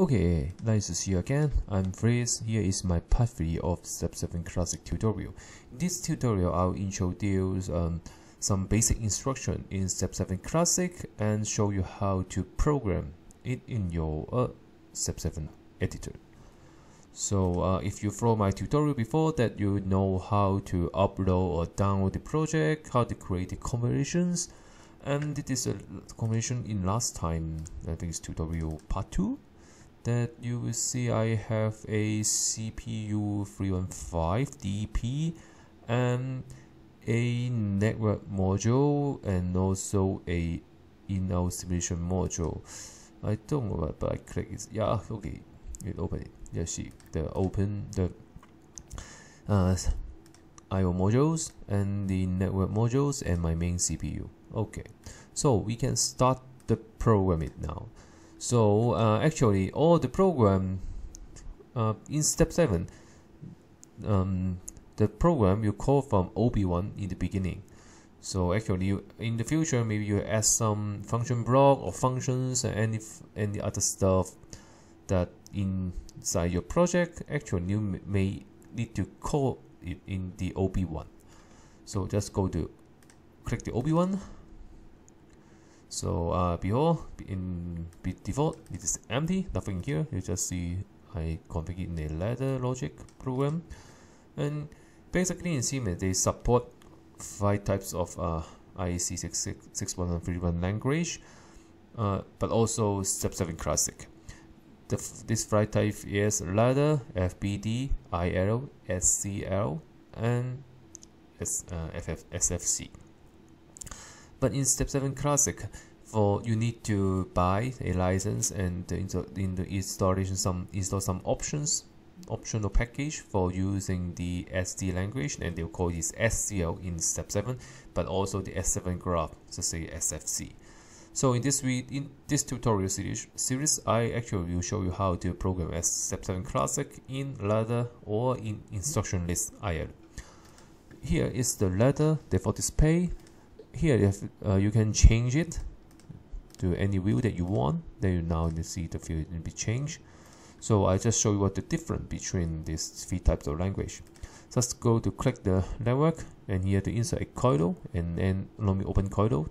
Okay, nice to see you again. I'm Fritz. Here is my part 3 of Step7 Classic tutorial. In this tutorial, I'll introduce some basic instruction in Step7 Classic and show you how to program it in your Step7 editor. So if you follow my tutorial before that, you know how to upload or download the project, how to create the conversions, and this is a conversion in last time, I think it's tutorial part 2. That you will see I have a CPU 315 DP and a network module and also a in-out simulation module. I don't know what, but I click it. Yeah, okay, it open it. You see open the IO modules and the network modules and my main CPU. Okay, so we can start the program it now. So actually all the program in step 7, the program you call from OB1 in the beginning. So actually in the future maybe you add some function block or functions and any other stuff that inside your project. Actually you may need to call it in the OB1. So just click the OB1. So in default it is empty, nothing here. You just see I configured in a ladder logic program, and basically in Siemens they support 5 types of IEC 66131 language, but also Step7 Classic. This 5 type is ladder, FBD, IL, SCL, and SFC. But in Step7 Classic, you need to buy a license and in the installation install some optional package for using the SD language, and they'll call this SCL in Step 7, but also the S7 graph, so say SFC. So in this tutorial series, I actually will show you how to program Step7 Classic in ladder or in instruction list IL. Here is the ladder default display. Here you can change it to any view that you want. Then you now see the view will be changed. So I just show you what the difference between these 3 types of language. Just go to click the network, and here to insert a coil, and then let me open coil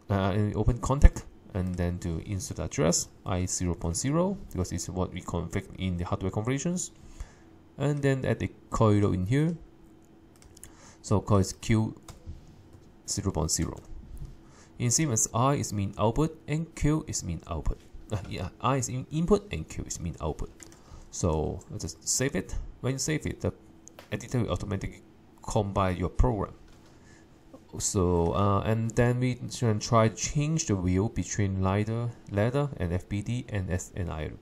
and open contact, and then to insert address I0.0 because it's what we config in the hardware configurations, and then add a coil in here. So coil is Q 0.0. In Siemens, I is mean output and Q is mean output. I is input and Q is mean output. So let's just save it. When you save it, the editor will automatically compile your program. So and then we can try to change the view between ladder and FBD and SNIL.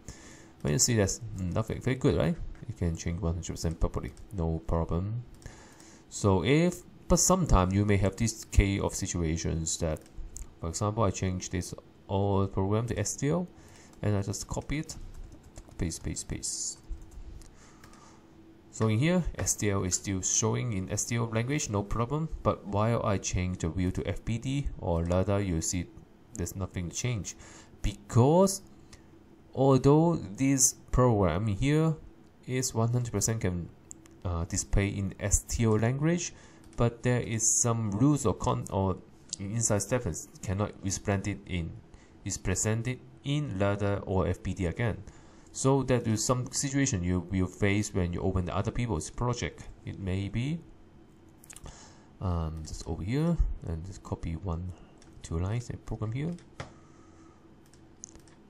When you see that's nothing, very good, right? You can change 100% properly, no problem. So but sometimes you may have this case of situations that, for example, I change this old program to STL, and I just copy it, paste. So in here, STL is still showing in STL language, no problem. But while I change the view to FBD or ladder, you see there's nothing changed, because although this program here is 100% can display in STL language, but there is some rules or inside steps cannot represent it in ladder or FBD again. So that is some situation you will face when you open the other people's project. It may be just over here and just copy 2 lines and program here.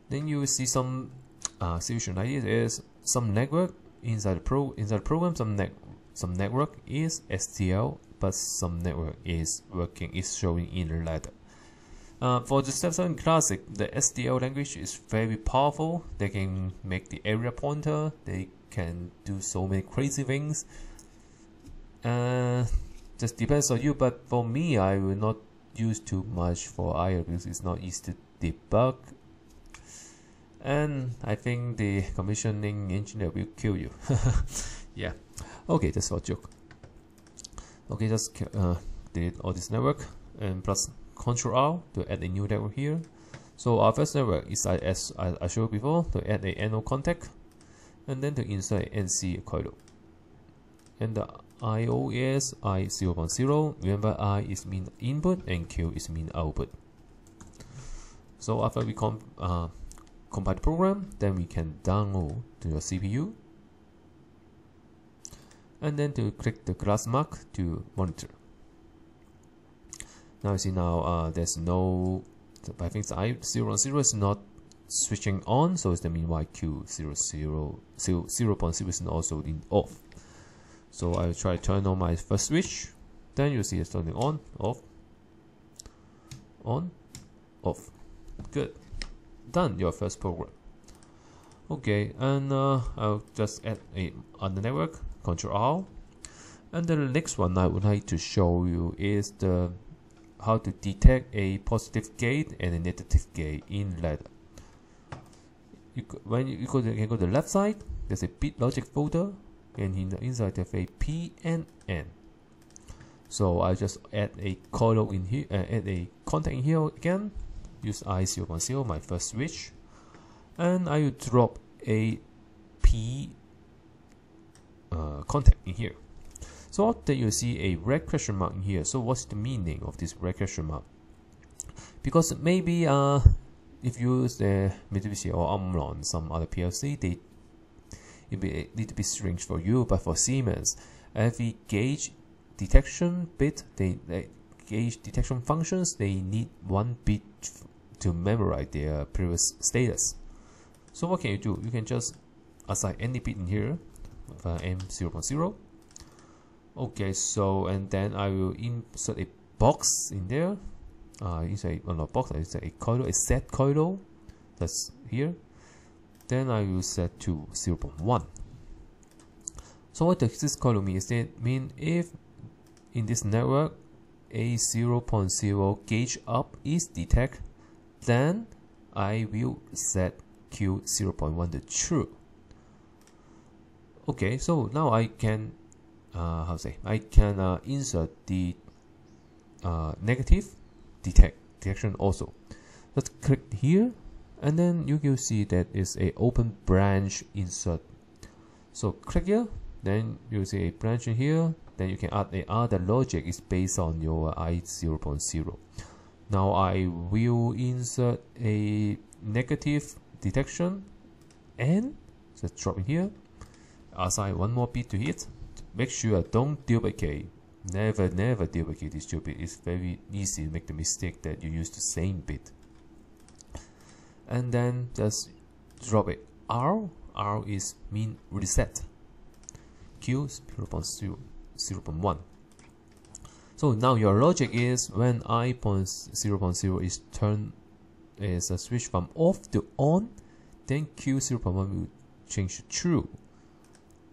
Then you will see some situation like this is some network inside the program. Some network is STL, but some network is showing in ladder. For the Step7 Classic, the STL language is very powerful. They can make the area pointer. They can do so many crazy things. Just depends on you. But for me, I will not use too much for IO because it's not easy to debug. And I think the commissioning engineer will kill you. Yeah. Okay, that's for joke. Okay, just delete all this network and plus Ctrl R to add a new network here. So our first network is as I showed before, to add a NO contact and then to insert a NC coil. And the IO is I 0.0. Remember, I is mean input and Q is mean output. So after we compile the program, then we can download to your CPU. And then to click the glass mark to monitor. Now you see there's no, I think the I0.0 is not switching on, so it's the meanwhile Q0.0 is also in off. So I will try to turn on my first switch. Then you see it's turning on, off, off. Good. Done your first program. Okay, and I'll just add on the network, Control R. And the next one I would like to show you is how to detect a positive gate and a negative gate in ladder. When you can go to the left side, there's a bit logic folder, and in the inside there's a P and N. So I just add a coil in here, add a contact in here again. Use I0.0, my first switch, and I will drop a P contact in here. So after you see a red question mark in here. So what's the meaning of this red question mark? Because maybe if you use the Mitsubishi or Omron, some other PLC, it need to be strange for you, but for Siemens, every gauge detection bit, gauge detection functions, they need one bit to memorize their previous status. So what can you do? You can just assign any bit in here, M0.0. Okay, so and then I will insert a box in there. Insert a box. I insert a coil, a set coil. That's here. Then I will set to 0.1. So what does this coil mean? Is it mean if in this network a 0.0 gauge up is detected, then I will set Q 0.1 to true. Okay, so now I can insert the negative detection also. Let's click here, and then you will see that is a open branch insert. So click here, then you see a branch in here. Then you can add a other logic is based on your I0.0. Now I will insert a negative detection and just drop in here. Assign one more bit to it. Make sure don't duplicate. Never duplicate this two bit. It's very easy to make the mistake that you use the same bit. And then just drop it. R is mean reset. Q 0.1. So now your logic is when I0.0 is turned is a switch from off to on, then Q 0.1 will change to true.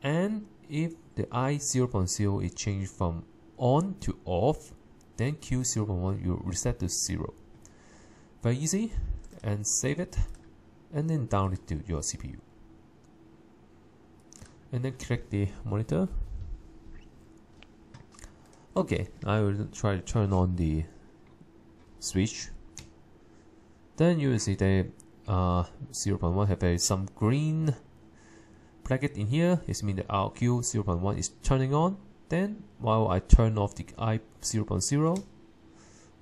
And if the I0.0 is changed from on to off, then Q 0.1 will reset to 0. Very easy. And save it, and then download it to your CPU. And then click the monitor. Okay, I will try to turn on the switch. Then you will see the 0.1 have some green bracket in here. It means the RQ 0.1 is turning on. Then while I turn off the I0.0,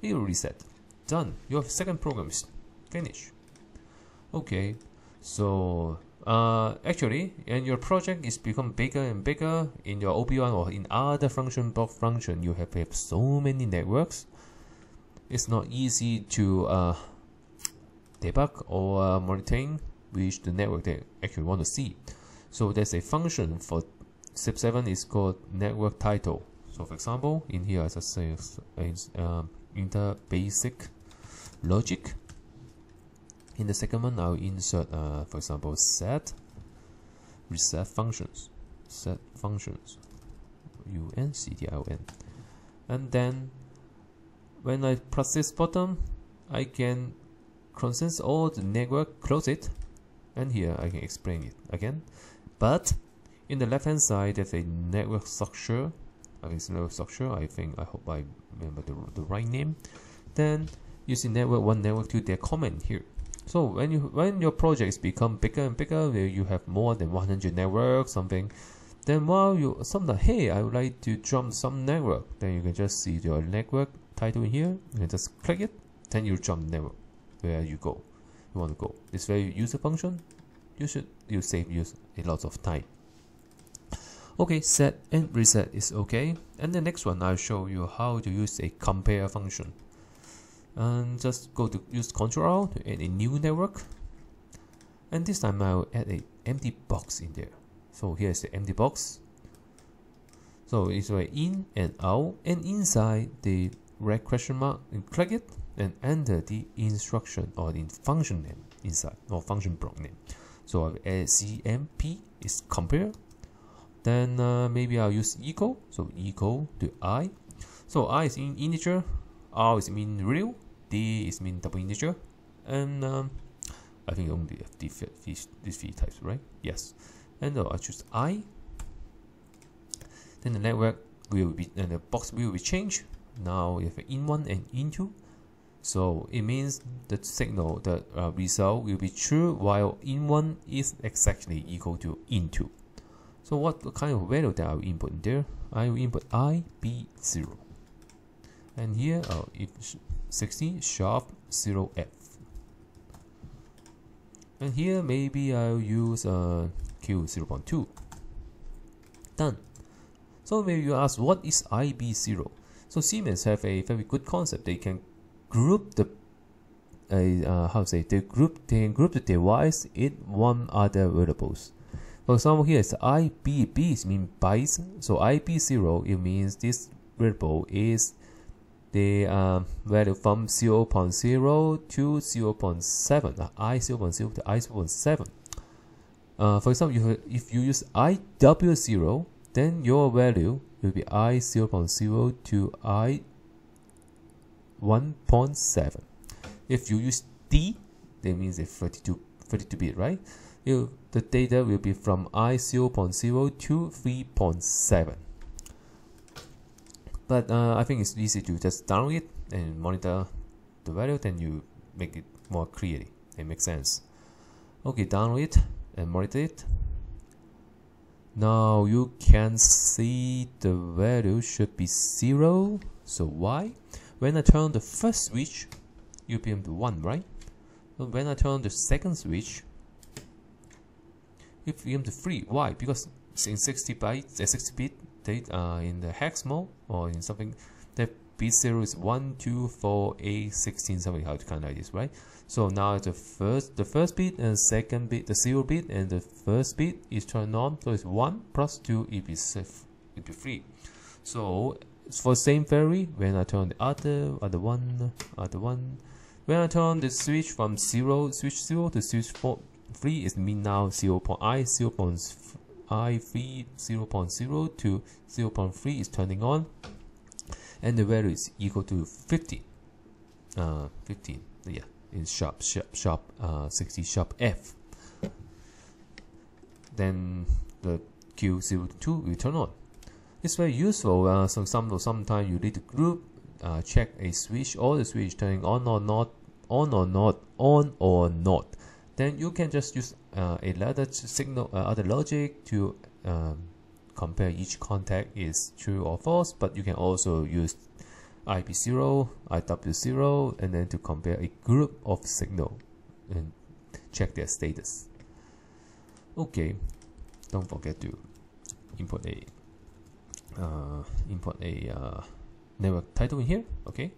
it will reset. Done. Your second program is finished. Okay, so actually, and your project is become bigger and bigger in your OP1 or in other block function. You have so many networks. It's not easy to debug or monitoring which the network they actually want to see. So there's a function for step 7 is called network title. So for example, in here as I say, inter basic logic. In the second one, I'll insert, for example, reset functions, UNCDION, and then when I press this button, I can consent all the network, close it, and here I can explain it again. But in the left hand side, there's a network structure. I hope I remember the right name. Then you see network 1, network 2, they're common here. So when your projects become bigger and bigger, where you have more than 100 networks, something, then while you sometimes, hey, I would like to jump some network, then you can just see your network title in here. You can just click it, then you jump network where you want to go. It's very user function. You save a lot of time. Okay, set and reset is okay. And the next one, I'll show you how to use a compare function. And just go to use Ctrl to add a new network. And this time I'll add an empty box in there. So here's the empty box. So it's right in and out, and inside the red question mark, and click it and enter the instruction or the function name inside, or function block name. So I'll add CMP is compare. Then maybe I'll use equal. So equal to I. So I is in integer, R is mean real, D is mean double integer, and I think only have these three types, right? Yes. And I choose I. Then the network will be, and the box will be changed. Now we have in1 and in2. So it means the signal, the result will be true, while in1 is exactly equal to in2. So what kind of value that I will input in there? I will input I be 0. And here, if 60 sharp 0F. And here maybe I'll use Q 0.2. Done. So maybe you ask, what is IB0? So Siemens have a very good concept. They can group the they can group the device in one other variables. For example, here is IB means bytes. So IB0, it means this variable is the value from 0.0 to 0.7, I0.0 to I0.7. For example, if you use IW0, then your value will be I0.0 to I1.7. If you use D, that means it's 32 bit, right? The data will be from I0.0 to 3.7. But I think it's easy to just download it and monitor the value, then you make it more clearly. It makes sense. Okay, download it and monitor it. Now you can see the value should be 0. So why? When I turn the first switch, you'll be able to 1, right? But when I turn the second switch, it will be 3. Why? Because in 60 bit data in the hex mode or in something, the bit 0 is 1, 2, 4, 8, 16, something how to kind of like this, right? So now the first bit and second bit, the 0 bit and the first bit is turned on, so it's 1 plus 2, it be 3. So for same theory, when I turn the other one, when I turn the switch from switch 0 to switch 3, is mean now 0.0 to 0.3 is turning on, and the value is equal to 15. 15, yeah, in sharp 60 sharp F. Then the Q02 will turn on. It's very useful. So sometimes you need to group, check a switch, all the switch turning on or not, on or not. Then you can just use another signal, other logic to compare each contact is true or false. But you can also use IB0, IW0, and then to compare a group of signal and check their status. Okay, don't forget to import a network title in here. Okay.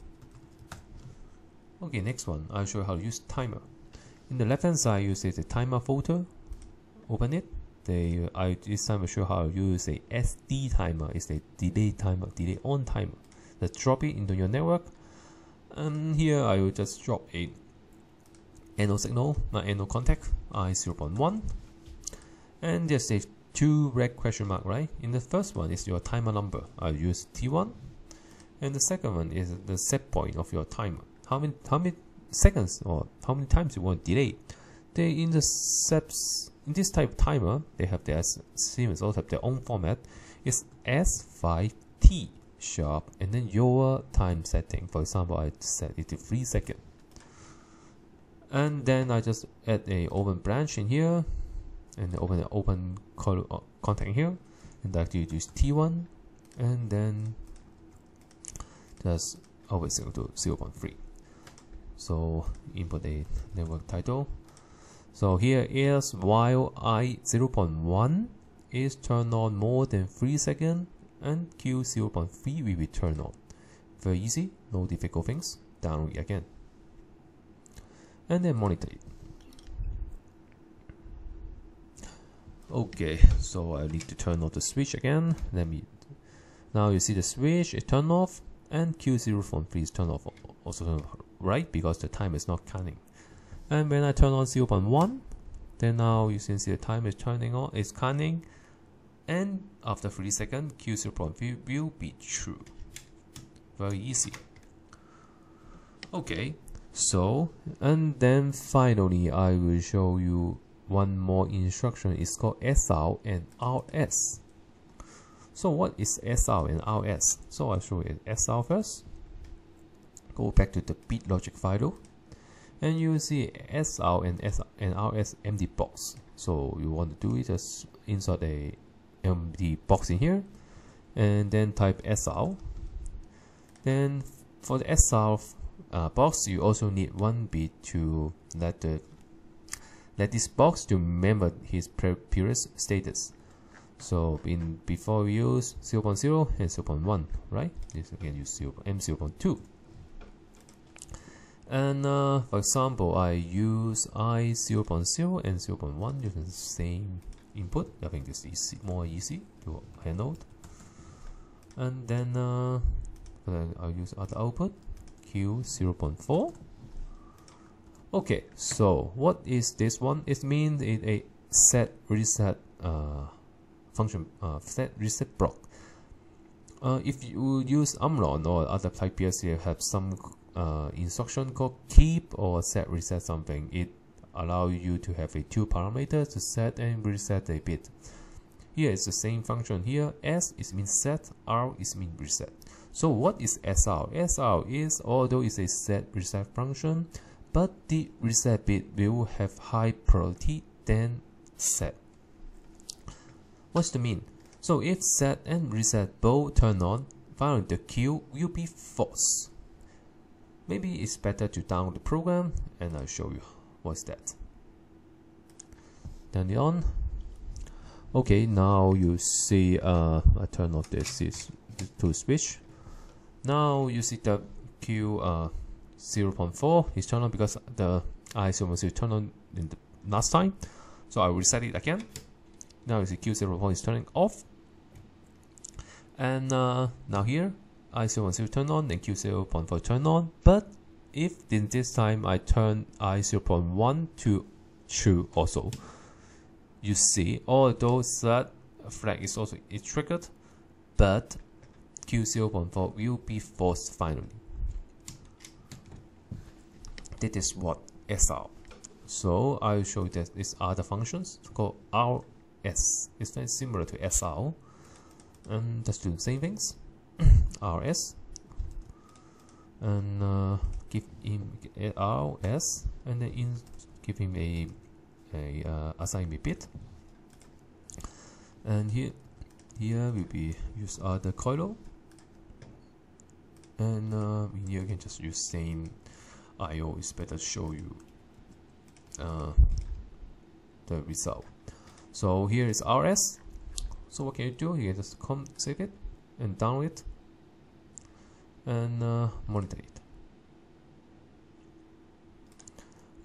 Okay, next one, I'll show you how to use timer. In the left hand side, you see the timer folder. Open it. This time I'll show you how to use a SD timer. It's a delay timer, delay on timer. Let's drop it into your network. And here I will just drop a NO signal, NO contact, I0.1. And there's a 2 red question mark, right? In the first one is your timer number. I'll use T1. And the second one is the set point of your timer. How many seconds or how many times you want to delay. In this type of timer, they have their Siemens also have their own format. It's S5T sharp and then your time setting. For example, I set it to 3 seconds. And then I just add a open branch in here, and open an open contact here, and directly use T1, and then just always go to 0.3. So input a network title. So here is while I 0.1 is turned on more than 3 seconds, and Q 0.3 will be turned on. Very easy, no difficult things. Download it again, and then monitor it. Okay, so I need to turn off the switch again. Now you see the switch is turned off, and Q0.3 is turned off also, right? Because the time is not counting. And when I turn on 0.1, then now you can see the time is turning on, it's counting, and after 3 seconds, Q0.3 will be true. Very easy. Okay, so, and then finally I will show you one more instruction. It's called SR and RS. So what is SR and RS? So I'll show you SR first. Go back to the bit logic file, and you will see SR and RS empty box. So you want to do it, just insert a empty box in here, and then type SR. Then for the SR box, you also need one bit to let this box to remember his previous status. So before we use 0.0 and 0.1, right? This again use M0.2. And for example, I use I 0.0 and 0.1 using the same input. I think it's easy, more easy to handle. And then I'll use other output Q 0.4. Okay, so what is this one? It means it's a set reset function, set reset block. If you use Amron or other type PLC have some instruction called keep or set reset something, it allows you to have a 2 parameters to set and reset a bit. Here it's the same function. Here S is mean set, R is mean reset. So what is SR? SR is, although it's a set reset function, but the reset bit will have high priority than set. What's the mean? So if set and reset both turn on, finally the Q will be false. Maybe it's better to download the program, and I'll show you what's that. Turn it on. Okay, now you see I turn off this to switch. Now you see the Q 0.4 is turned on because the I 0.0 turned on in the last time. So I will reset it again. Now you see Q0.4 is turning off. And now here I 0.0 turn on and Q0.4 turn on. But if in this time I turn I 0.1 to true also, you see although that flag is also triggered, but Q0.4 will be false finally. That is what SR. So I will show you that these other functions called RS. It's very similar to SR, and just do the same things. RS, and give him RS, and then give him a assign a bit. And here will be use other coil, and in here you can just use same IO. It's better to show you the result. So here is RS. So what can you do? You can just save it and download it and monitor it.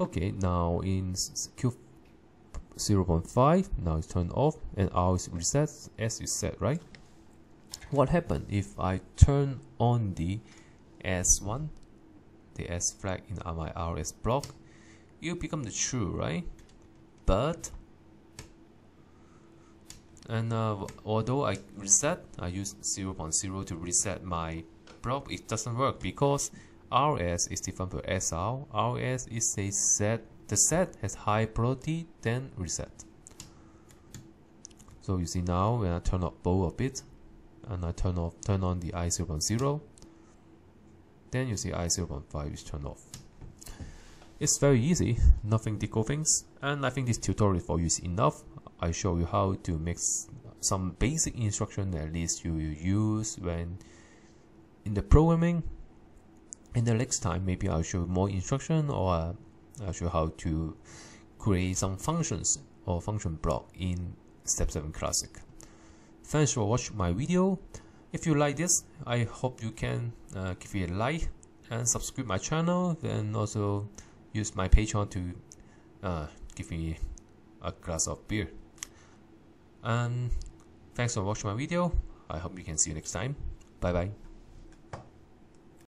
Okay, now in Q 0.5, now it's turned off and R is reset, S is set, right? What happened if I turn on the S1, the S flag in my RS block? It will become the true, right? But although I reset, I use 0.0 to reset my block, it doesn't work because RS is different from SR. RS is a set. The set has high priority than reset. So you see now when I turn off both a bit, and I turn on the I0.0, then you see I0.5 is turned off. It's very easy, nothing difficult things, and I think this tutorial for you is enough. I show you how to make some basic instruction at least you use when in the programming. In the next time, maybe I'll show more instruction, or I'll show how to create some functions or function block in Step 7 Classic. Thanks for watching my video. If you like this, I hope you can give it a like and subscribe my channel, and also use my Patreon to give me a glass of beer. And thanks for watching my video. I hope you can see you next time. Bye bye.